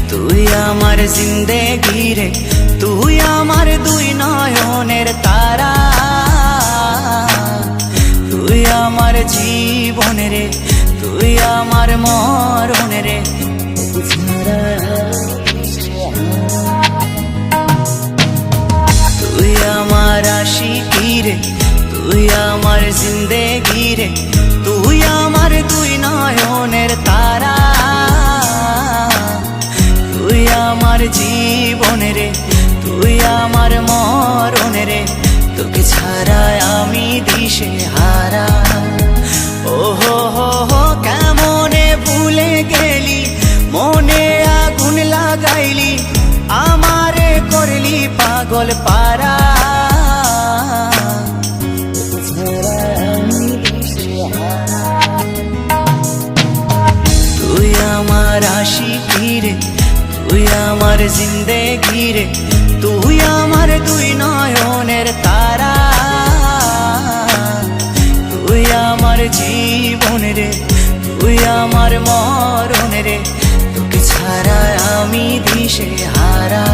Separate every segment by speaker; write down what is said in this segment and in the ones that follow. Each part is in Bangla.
Speaker 1: তুই আমার জিন্দেগি রে, তুই আমার দুই নয়নের তারা, তুই আমার জীবন রে, তুই আমার মরণ রে। তুই আমার আশিকি রে, তুই আমার জিন্দেগি রে, তুই আমার দুই নয়নের তারা, তুই আমার জীবন রে, তুই আমার মরণ রে। তোকে ছাড়া আমি দিশে হারা। ও হো হো হো কেমনে ভুলে গেলি, মনে আগুন লাগাইলি, আমারে করলি পাগল পারা। তুই আমার আশিকি রে, তুই আমার জিন্দেগি রে, তুই আমার দুই নয়নের তারা, তুই আমার জীবন রে, তুই আমার মরণ রে। তোকে ছাড়া আমি দিশে হারা।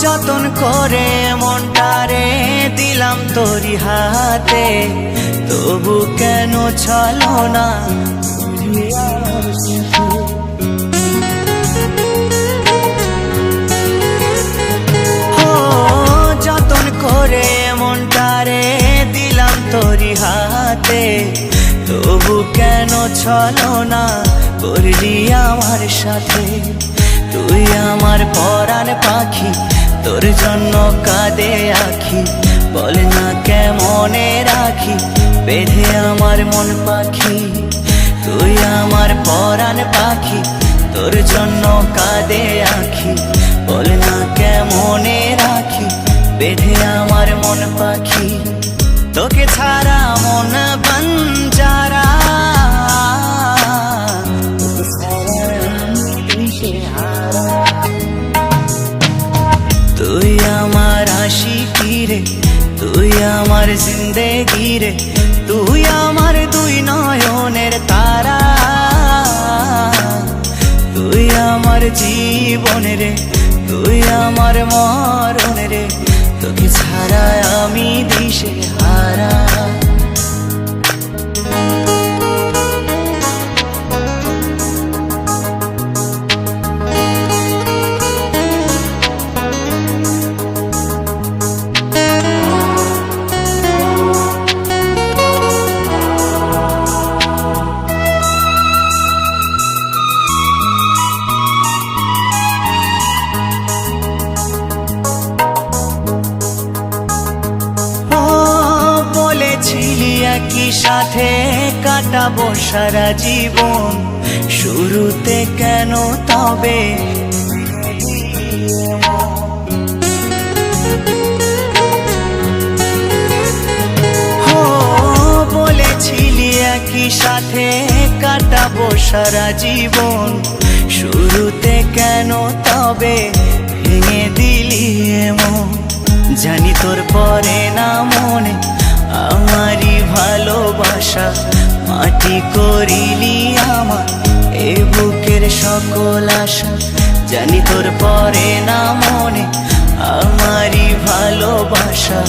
Speaker 1: যতন করে মনটারে দিলাম তোরি হাতে, তবু কেন চলো না। যতন করে মনটারে দিলাম তোরি হাতে, তবু কেন চলো না করলি আমার সাথে। তুই আমার পরাণ পাখি, তোর জন্য কাঁদে আখি, বল না কেমনে রাখি বেঁধে আমার মন পাখি। তুই আমার পরাণ পাখি, তোর জন্য কাঁদে আখি, বল না কেমনে রাখি বেঁধে আমার মন পাখি। তোকে ছাড়া মন বঞ্জারা, তুই আমার আশিকি রে, তুই আমার জিন্দেগি রে, তুই আমার দুই নয়নের তারা, তুই আমার জীবন রে, তুই আমার মরণ রে। তোকে ছাড়া আমি দিশে হারা। একই সাথে কাটাবো সারা জীবন, শুরুতে কেন তবে বলেছিলি একই সাথে কাটাবো সারা জীবন, শুরুতে কেন তবে ভেঙে দিলি এমন। জানি তোর পরে না মনে আমারই ভালোবাসা, মাটি করিলি আমার এ বুকের সকল আশা। জানি তোর পরে না মনে আমারই ভালোবাসা,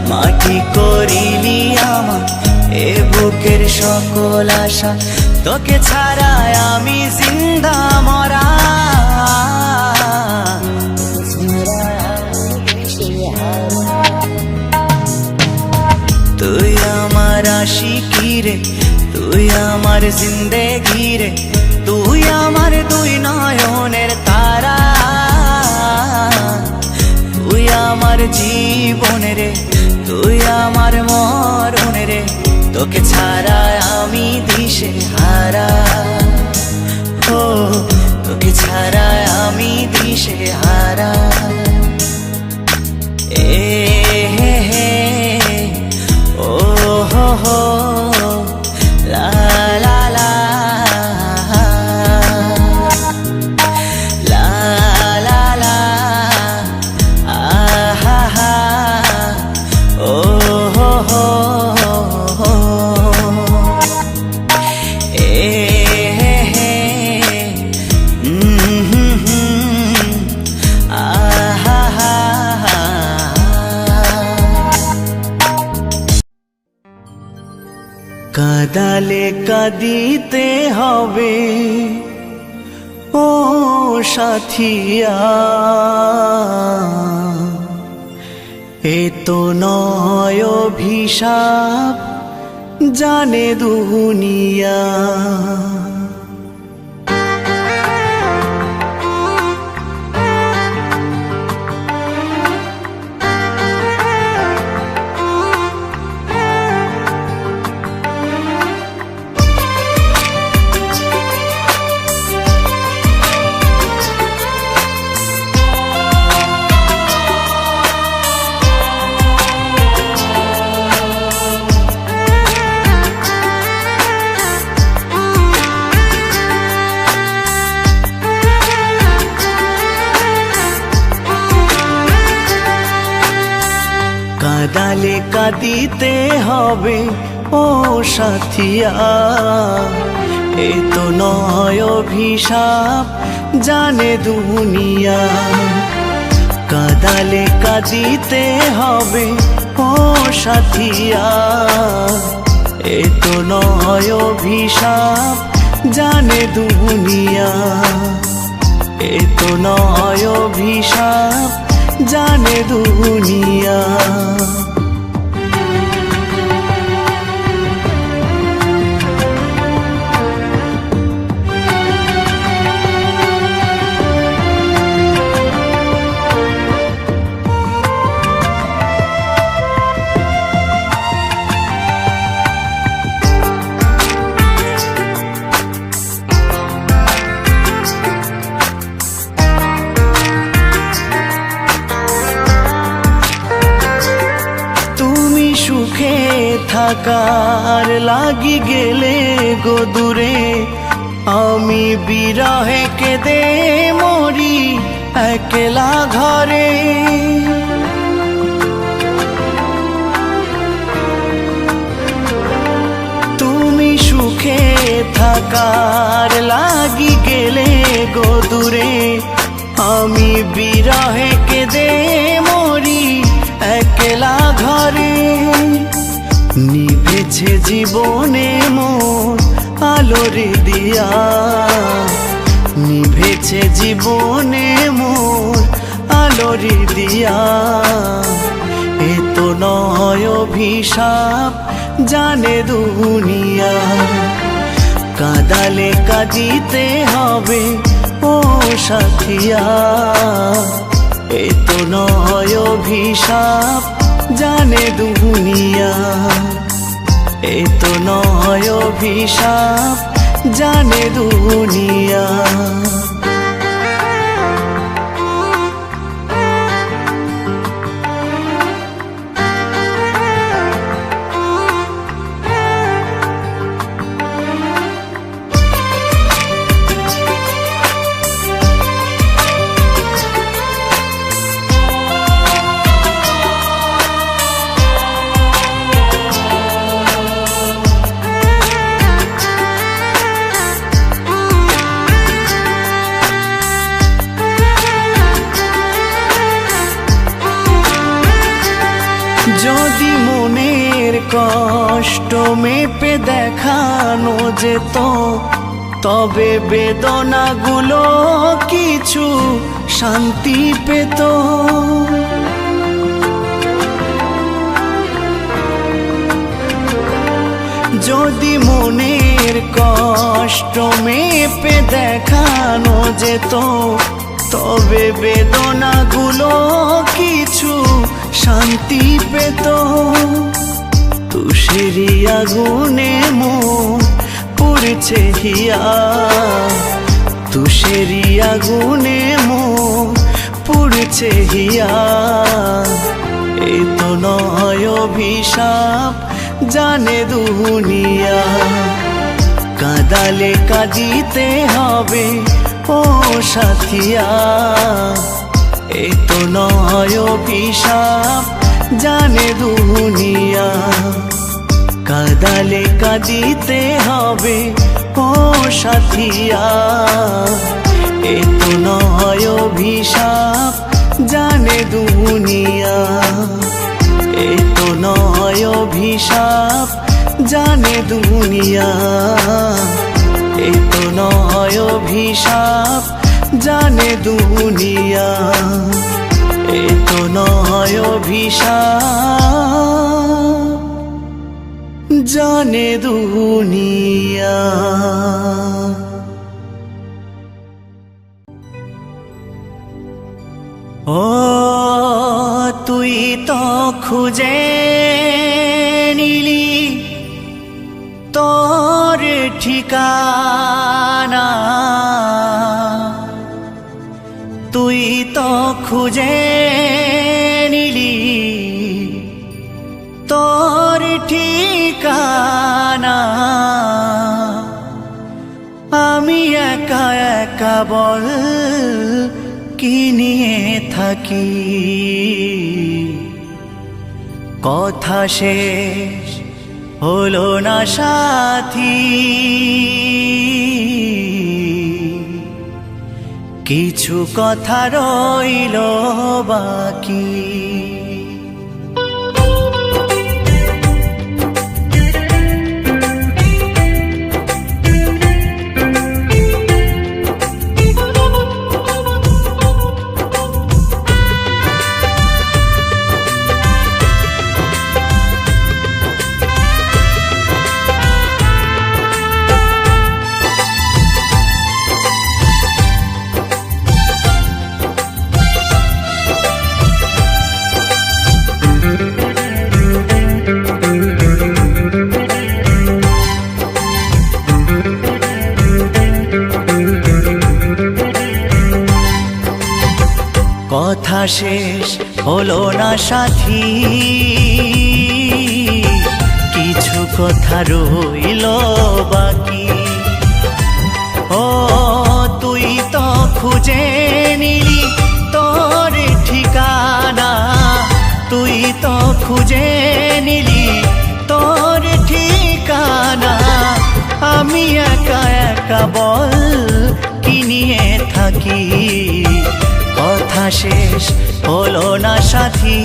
Speaker 1: মাটি করিলি আমার এ বুকের সকল আশা। তোকে ছাড়া আমি জিন্দা মরা। তুই আমার আশিকি রে, তুই আমার জিন্দেগি রে, তুই আমার দুই নয়নের তারা, তুই আমার জীবন রে, তুই আমার মরণ রে। তোকে ছাড়া আমি দিশে হারা। ও তোকে ছাড়া আমি দিশে হারা। এ হে হে কাঁদালে কাঁদিতে হবে ও সাথিয়া, এ তো নয় অভিশাপ জানে দুনিয়া। কাঁদালে কাঁদিতে হবে ও সাথিয়া, এ তো নয় অভিশাপ জানে দুনিয়া। কাঁদালে কাঁদিতে হবে ও সাথিয়া, এ তো নয় অভিশাপ জানে দুনিয়া। এ তো নয় অভিশাপ জানে দুনিয়া। সুখে থাকার লাগি গেলে গো দূরে, আমি বিরহে কেঁদে মরি একলা ঘরে। তুমি সুখে থাকার লাগি গেলে গো দূরে, আমি বিরহে কেঁদে মরি একলা ঘরে। নিভেছে জীবনে মোর আলোরে দিয়া, নিভেছে জীবনে মোর আলোরে দিয়া। এ তো নয় অভিশাপ জানে দুনিয়া। কাঁদালে কাঁদিতে হবে ও সাথিয়া, এ তো নয় অভিশাপ জানে দুনিয়া। এ তো নয় অভিশাপ জানে দুনিয়া। যদি মনের কষ্ট মেপে দেখানো যেত, তবে বেদনাগুলো কিছু শান্তি পেত। যদি মনের কষ্ট মেপে দেখানো যেত, তবে বেদনাগুলো কিছু শান্তি পেত। তুষেরি আগুনে মন পুড়ছে হিয়া, তুষেরি আগুনে মন পুড়ছে হিয়া। এ তো নয় অভিশাপ জানে দুনিয়া। কাঁদালে কাঁদিতে হবে ও সাথিয়া, এ তো নয় অভিশাপ জানে দুনিয়া। দিতে হবে ও সাথিয়া। এ তো নয় অভিশাপ জানে দুনিয়া, এ তো নয় অভিশাপ জানে দুনিয়া, এ তো নয় অভিশাপ জানে দুনিয়া, এ তো নয় অভিশাপ জানে দুনিয়া। ও তুই তো খুঁজে নিলি তোর ঠিকানা, তুই তো খুঁজে নিলি তোর ঠিকানা। আমি একা একা বল কি নিয়ে থাকি, কথা শেষ হলো না সাথী, কিছু কথা রইল বাকি। কথা শেষ হলো না সাথী, কিছু কথা রইল বাকি। ও তুই তো খুঁজে নিলি তোর ঠিকানা, তুই তো খুঁজে নিলি তোর ঠিকানা। আমি একা একা বল কি নিয়ে থাকি, কথা শেষ হলো না সাথী,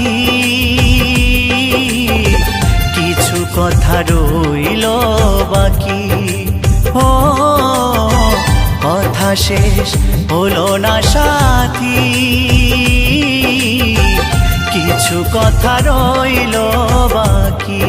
Speaker 1: কিছু কথা রইল বাকি। ও কথা শেষ হলো না সাথী, কিছু কথা রইল বাকি।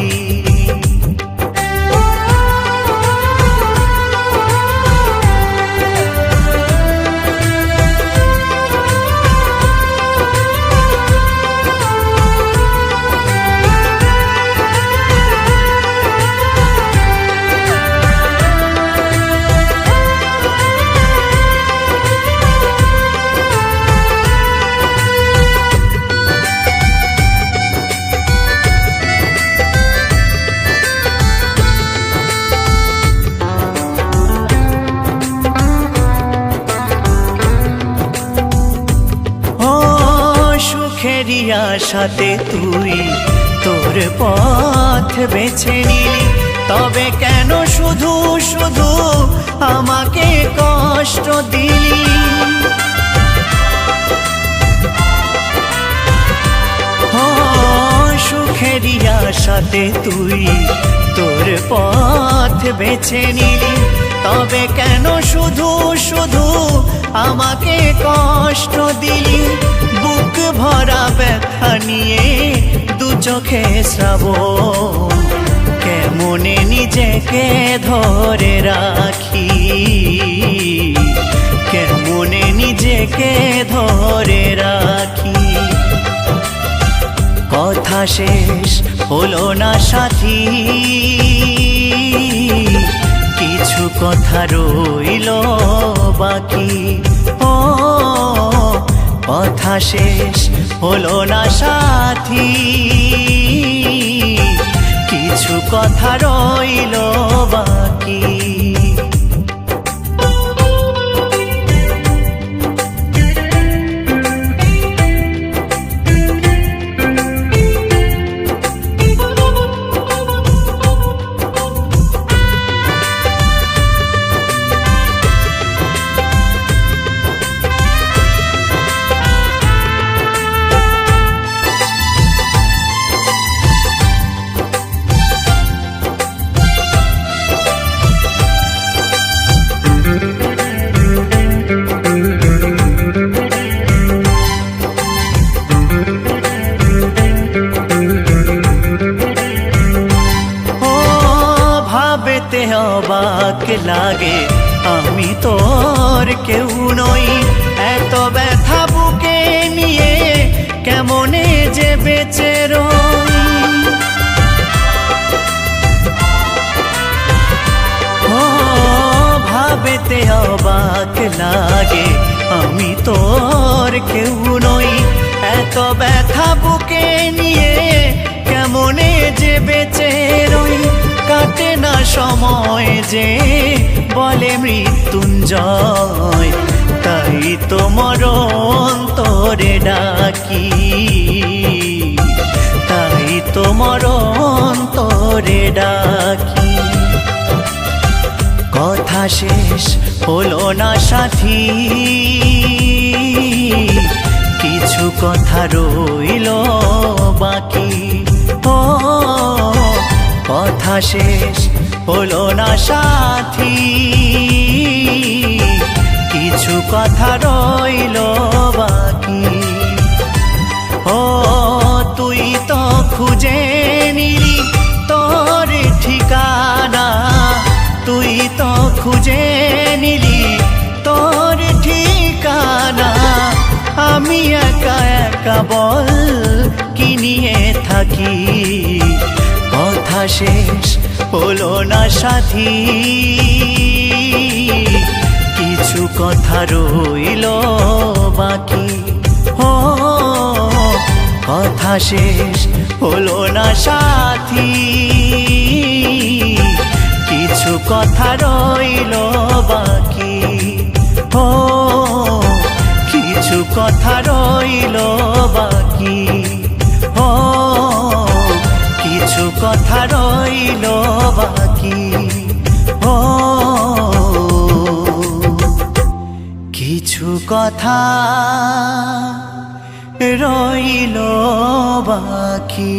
Speaker 1: আশাতে তুই তোর পথ বেছে নিলি, তবে কেন শুধু শুধু আমাকে কষ্ট দিলি? সুখেরই আশাতে তুই তোর পথ বেছে নিলি, তবে কেন শুধু শুধু আমাকে কষ্ট দিলি? বুক ভরা ব্যথা নিয়ে দু চোখে শ্রাবণ, কেমনে নিজেকে ধরে রাখি, কেমনে নিজেকে ধরে রাখি। কথা শেষ হলো না সাথী, কিছু কথা রইল বাকি। ও কথা শেষ হলো না সাথী, কিছু কথা রইল বাকি। অবাক লাগে আমি তোর কেউ নই। এত ব্যথা বুকে নিয়ে কেমনে যে বেঁচে রই। ও ভাবেতে অবাক লাগে আমি তোর কেউ নই। এত ব্যথা বুকে নিয়ে কেমনে যে বেঁচে রই। কাটে না সময় যে বলে মৃত্যুঞ্জয়, তাই তো মরণ তোরে ডাকি, তাই তো মরণ তোরে ডাকি। কথা শেষ হলো না সাথী, কিছু কথা রইল বাকি। ও কথা শেষ হলো না সাথী, কিছু কথা রইল বাকি। ও তুই তো খুঁজে নিলি তোর ঠিকানা, তুই তো খুঁজে নিলি তোর ঠিকানা। আমি একা একা বল কি নিয়ে থাকি। কথা শেষ হলো না সাথী, কিছু কথা রইল বাকি। ও কথা শেষ হলো না সাথী, কিছু কথা রইল বাকি। ও কিছু কথা রইল বাকি। ও কিছু কথা রইল বাকি। ও কিছু কথা রইল বাকি।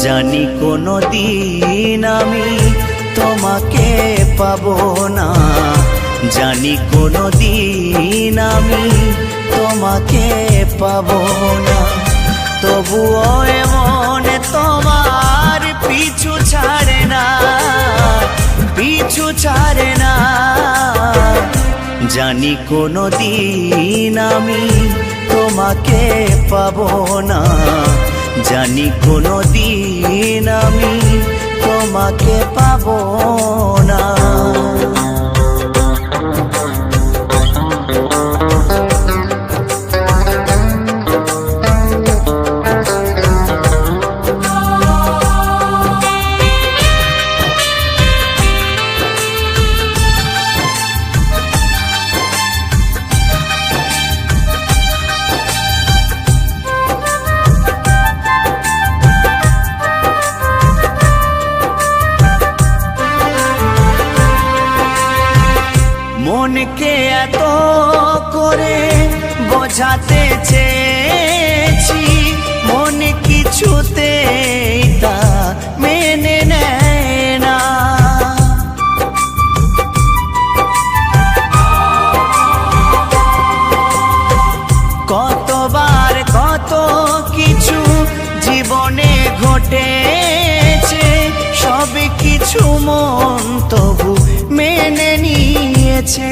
Speaker 1: জানি কোনো দিন আমি তোমাকে পাবো না, জানি কোনো দিন আমি তোমাকে পাবো না। তবুও এমন তোমার পিছু ছাড়ে না, পিছু ছাড়ে না। জানি কোনো দিন আমি তোমাকে পাবো না, জানি কোনো দিন আমি তোমাকে পাবো না। মনকে এত করে বোঝাতে চেয়েছি, মন কিছুতেই তা মেনে নেয় না। কতবার কত কিছু জীবনে ঘটেছে, সব কিছু মন তবু মেনে নিয়েছে।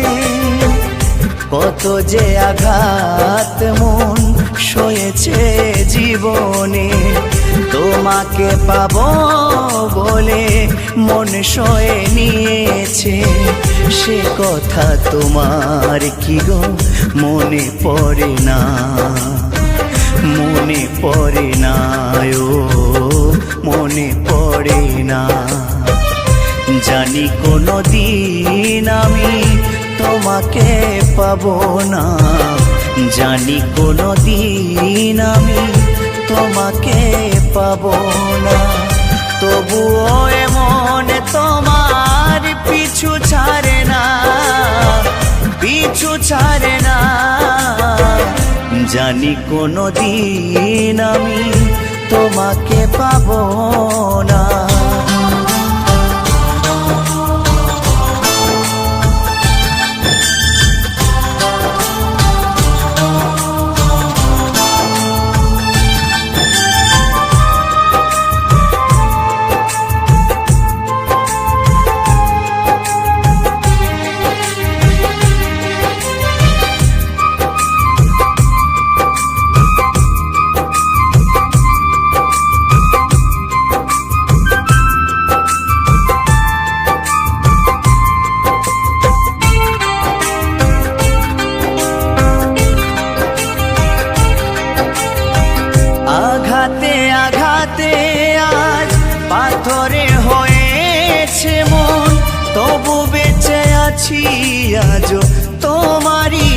Speaker 1: কত যে আঘাত মন সয়েছে জীবনে, তোমাকে পাবো বলে মন সয়ে নিয়েছে। সে কথা তোমার কি গো মনে পড়ে না, মনে পড়ে না, ও মনে পড়ে না। জানি কোনো দিন আমি তোমাকে পাবো না। জানি কোনোদিন আমি তোমাকে পাবো না, তবুও এমন তোমার পিছু ছাড়ে না, পিছু ছাড়ে না। জানি কোনোদিন আমি তোমাকে পাবো না। আঘাতে আঘাতে আজ পাথরে হয়েছে মন, তবু বেঁচে আছি আজও তোমারই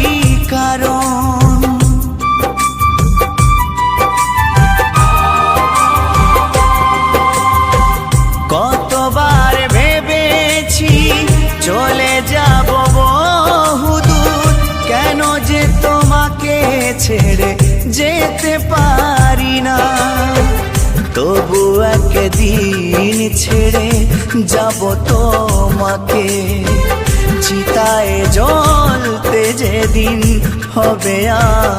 Speaker 1: কারণ। কতবার ভেবেছি চলে যাব বহুদূর, কেন যে তোমাকে ছেড়ে যেতে পারি না। তবু একদিন ছেড়ে যাব তোমাকে, চিতায় জ্বলতে যেদিন হবে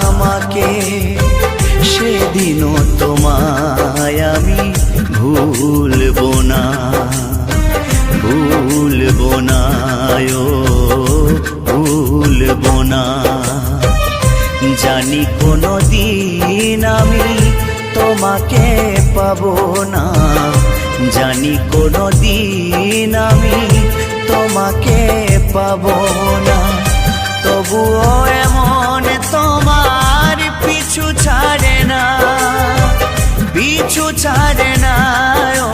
Speaker 1: আমাকে, সেদিনও তোমায় আমি ভুলবো না, ভুলবো না, ও ভুলবো না। জানি কোনোদিন আমি তোমাকে পাবো না, জানি কোনোদিন আমি তোমাকে পাবো না, তবুও এমন তোমার পিছু ছাড়ে না, পিছু ছাড়ে না। ও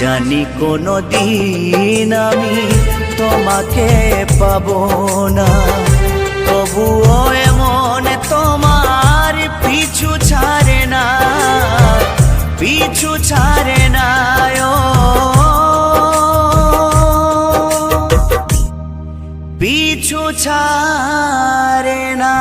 Speaker 1: জানি কোনোদিন আমি তোমাকে পাবো না, তবুও এমন তোমার পিছু ছাড়ে না, পিছু ছাড়ে না, ও পিছু ছাড়ে না।